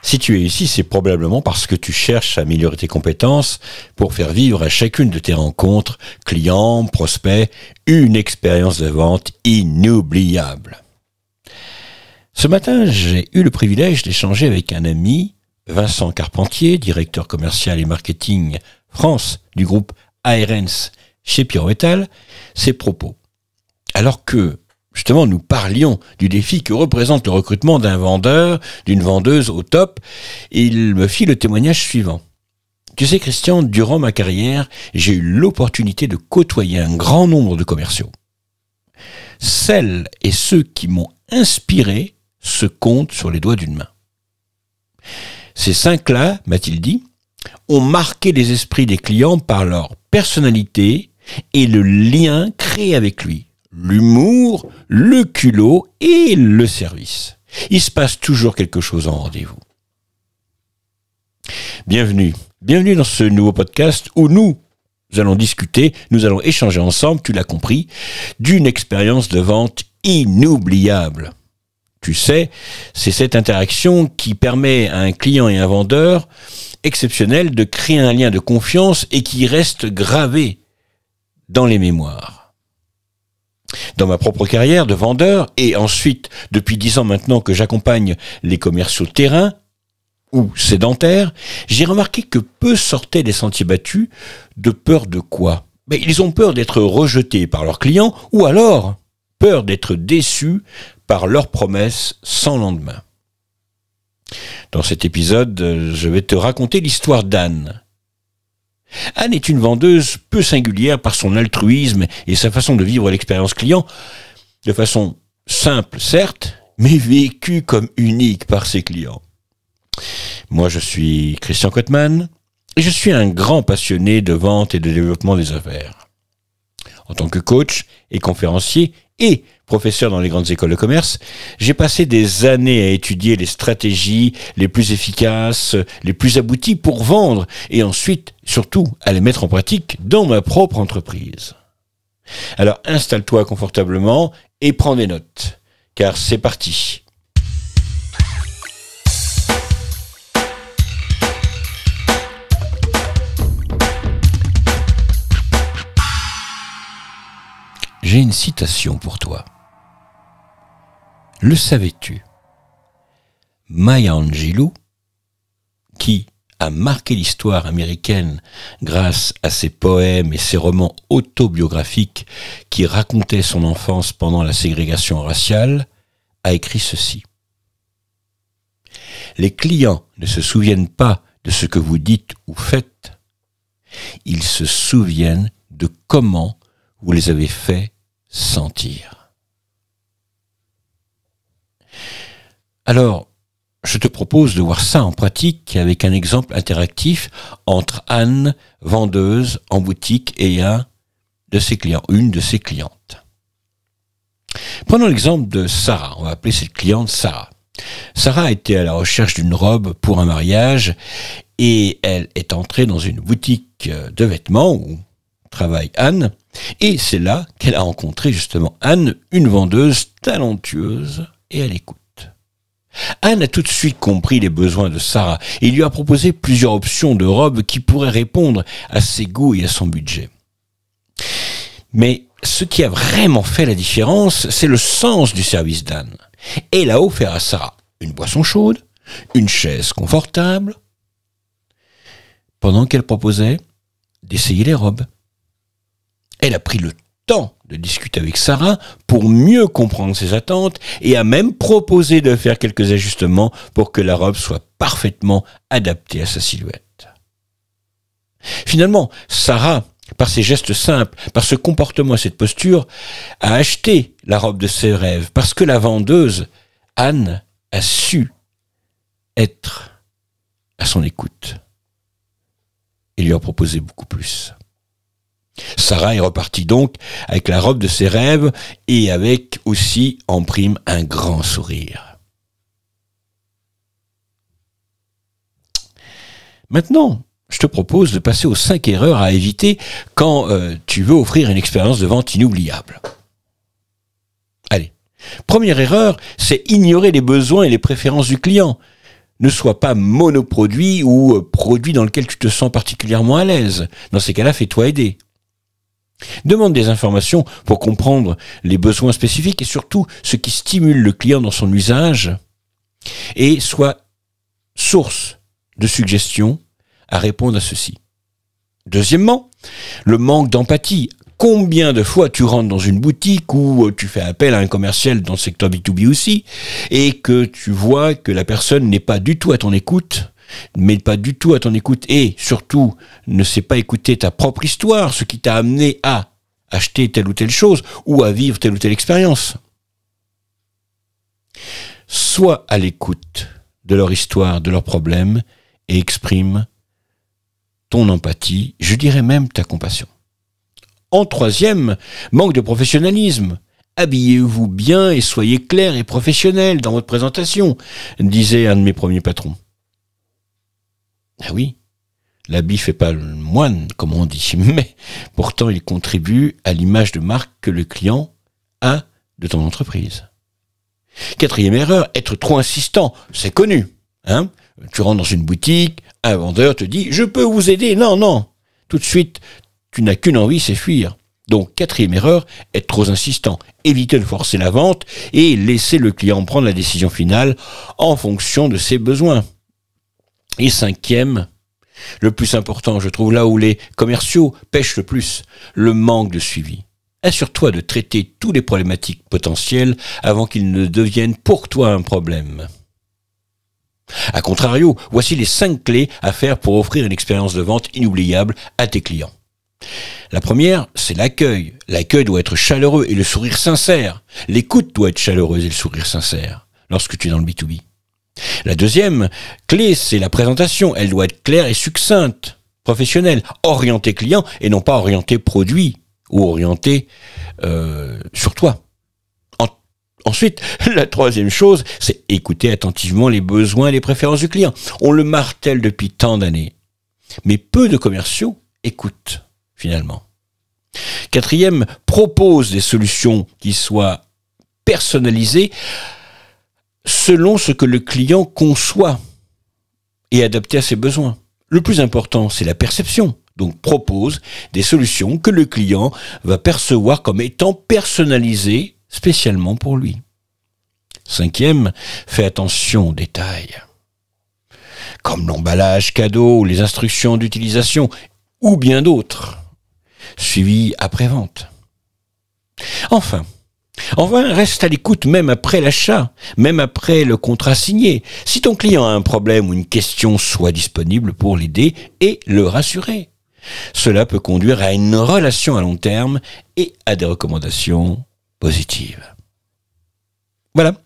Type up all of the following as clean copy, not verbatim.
Si tu es ici, c'est probablement parce que tu cherches à améliorer tes compétences pour faire vivre à chacune de tes rencontres, clients, prospects, une expérience de vente inoubliable. Ce matin, j'ai eu le privilège d'échanger avec un ami, Vincent Carpentier, directeur commercial et marketing France du groupe Ahrens chez Pirometal, ses propos. Alors que justement, nous parlions du défi que représente le recrutement d'un vendeur, d'une vendeuse au top, et il me fit le témoignage suivant. Tu sais, Christian, durant ma carrière, j'ai eu l'opportunité de côtoyer un grand nombre de commerciaux. Celles et ceux qui m'ont inspiré se comptent sur les doigts d'une main. Ces 5-là, m'a-t-il dit, ont marqué les esprits des clients par leur personnalité et le lien créé avec lui. L'humour, le culot et le service. Il se passe toujours quelque chose en rendez-vous. Bienvenue dans ce nouveau podcast où nous allons discuter, nous allons échanger ensemble, tu l'as compris, d'une expérience de vente inoubliable. Tu sais, c'est cette interaction qui permet à un client et un vendeur exceptionnel de créer un lien de confiance et qui reste gravé dans les mémoires. Dans ma propre carrière de vendeur, et ensuite, depuis 10 ans maintenant que j'accompagne les commerciaux terrain ou sédentaires, j'ai remarqué que peu sortaient des sentiers battus de peur de quoi ? Ils ont peur d'être rejetés par leurs clients ou alors peur d'être déçus par leurs promesses sans lendemain. Dans cet épisode, je vais te raconter l'histoire d'Anne. Anne est une vendeuse peu singulière par son altruisme et sa façon de vivre l'expérience client, de façon simple certes, mais vécue comme unique par ses clients. Moi, je suis Christian Kottmann et je suis un grand passionné de vente et de développement des affaires. En tant que coach et conférencier et professeur dans les grandes écoles de commerce, j'ai passé des années à étudier les stratégies les plus efficaces, les plus abouties pour vendre et ensuite, surtout, à les mettre en pratique dans ma propre entreprise. Alors installe-toi confortablement et prends des notes, car c'est parti. J'ai une citation pour toi. Le savais-tu ? Maya Angelou, qui a marqué l'histoire américaine grâce à ses poèmes et ses romans autobiographiques qui racontaient son enfance pendant la ségrégation raciale, a écrit ceci. Les clients ne se souviennent pas de ce que vous dites ou faites, ils se souviennent de comment vous les avez fait sentir. Alors, je te propose de voir ça en pratique avec un exemple interactif entre Anne, vendeuse en boutique, et un de ses clients, une de ses clientes. Prenons l'exemple de Sarah. On va appeler cette cliente Sarah. Sarah était à la recherche d'une robe pour un mariage et elle est entrée dans une boutique de vêtements où travaille Anne. Et c'est là qu'elle a rencontré justement Anne, une vendeuse talentueuse et à l'écoute. Anne a tout de suite compris les besoins de Sarah et lui a proposé plusieurs options de robes qui pourraient répondre à ses goûts et à son budget. Mais ce qui a vraiment fait la différence, c'est le sens du service d'Anne. Elle a offert à Sarah une boisson chaude, une chaise confortable, pendant qu'elle proposait d'essayer les robes. Elle a pris le temps de discuter avec Sarah pour mieux comprendre ses attentes et a même proposé de faire quelques ajustements pour que la robe soit parfaitement adaptée à sa silhouette. Finalement, Sarah, par ses gestes simples, par ce comportement et cette posture, a acheté la robe de ses rêves parce que la vendeuse, Anne, a su être à son écoute et lui a proposé beaucoup plus. Sarah est repartie donc avec la robe de ses rêves et avec aussi en prime un grand sourire. Maintenant, je te propose de passer aux 5 erreurs à éviter quand tu veux offrir une expérience de vente inoubliable. Allez, première erreur, c'est ignorer les besoins et les préférences du client. ne sois pas monoproduit ou produit dans lequel tu te sens particulièrement à l'aise. Dans ces cas-là, fais-toi aider. Demande des informations pour comprendre les besoins spécifiques et surtout ce qui stimule le client dans son usage et sois source de suggestions à répondre à ceci. Deuxièmement, le manque d'empathie. Combien de fois tu rentres dans une boutique ou tu fais appel à un commercial dans le secteur B2B aussi et que tu vois que la personne n'est pas du tout à ton écoute, et surtout ne sait pas écouter ta propre histoire, ce qui t'a amené à acheter telle ou telle chose ou à vivre telle ou telle expérience. Sois à l'écoute de leur histoire, de leurs problèmes et exprime ton empathie, je dirais même ta compassion. En troisième, manque de professionnalisme. Habillez-vous bien et soyez clair et professionnel dans votre présentation, disait un de mes premiers patrons. Ah oui, l'habit fait pas le moine, comme on dit, mais pourtant il contribue à l'image de marque que le client a de ton entreprise. Quatrième erreur, être trop insistant, c'est connu. Tu rentres dans une boutique, un vendeur te dit « Je peux vous aider ». Non. Tout de suite, tu n'as qu'une envie, c'est fuir. Donc, quatrième erreur, être trop insistant. Évitez de forcer la vente et laisser le client prendre la décision finale en fonction de ses besoins. Et cinquième, le plus important, je trouve, là où les commerciaux pêchent le plus, le manque de suivi. Assure-toi de traiter tous les problématiques potentielles avant qu'ils ne deviennent pour toi un problème. A contrario, voici les 5 clés à faire pour offrir une expérience de vente inoubliable à tes clients. La première, c'est l'accueil. L'accueil doit être chaleureux et le sourire sincère. L'écoute doit être chaleureuse et le sourire sincère lorsque tu es dans le B2B. La deuxième clé, c'est la présentation. Elle doit être claire et succincte, professionnelle, orientée client et non pas orientée produit ou orientée sur toi. Ensuite, la troisième chose, c'est écouter attentivement les besoins et les préférences du client. On le martèle depuis tant d'années. Mais peu de commerciaux écoutent, finalement. Quatrième, propose des solutions qui soient personnalisées selon ce que le client conçoit et adaptées à ses besoins. Le plus important, c'est la perception. Donc, propose des solutions que le client va percevoir comme étant personnalisées spécialement pour lui. Cinquième, fais attention aux détails, comme l'emballage cadeau, les instructions d'utilisation ou bien d'autres, suivis après-vente. Enfin, reste à l'écoute même après l'achat, même après le contrat signé. Si ton client a un problème ou une question, sois disponible pour l'aider et le rassurer. Cela peut conduire à une relation à long terme et à des recommandations positives. Voilà.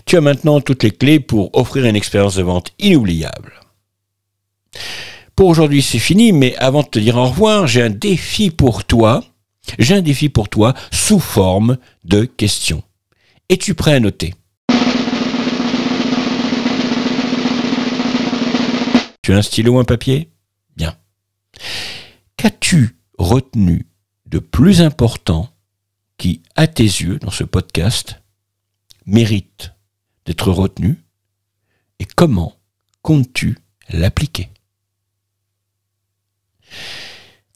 Tu as maintenant toutes les clés pour offrir une expérience de vente inoubliable. Pour aujourd'hui, c'est fini, mais avant de te dire au revoir, j'ai un défi pour toi. Sous forme de questions. Es-tu prêt à noter? Tu as un stylo ou un papier? Bien. Qu'as-tu retenu de plus important qui, à tes yeux, dans ce podcast, mérite d'être retenu et comment comptes-tu l'appliquer?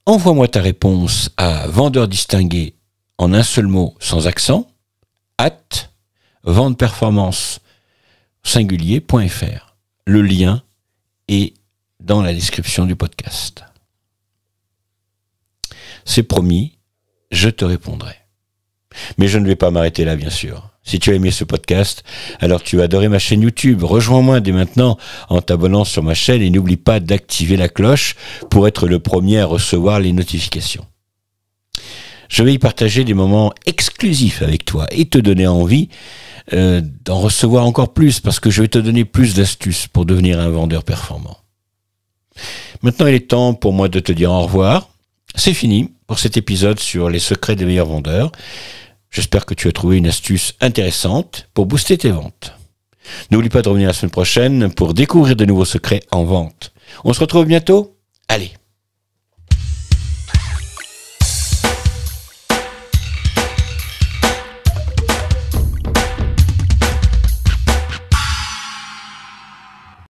Envoie-moi ta réponse à vendeur distingué en un seul mot sans accent @venteperformance.singulier.fr. Le lien est dans la description du podcast. C'est promis, je te répondrai. Mais je ne vais pas m'arrêter là, bien sûr. Si tu as aimé ce podcast, alors tu as adoré ma chaîne YouTube. Rejoins-moi dès maintenant en t'abonnant sur ma chaîne et n'oublie pas d'activer la cloche pour être le premier à recevoir les notifications. Je vais y partager des moments exclusifs avec toi et te donner envie d'en recevoir encore plus parce que je vais te donner plus d'astuces pour devenir un vendeur performant. Maintenant, il est temps pour moi de te dire au revoir. C'est fini pour cet épisode sur les secrets des meilleurs vendeurs. J'espère que tu as trouvé une astuce intéressante pour booster tes ventes. N'oublie pas de revenir la semaine prochaine pour découvrir de nouveaux secrets en vente. On se retrouve bientôt. Allez,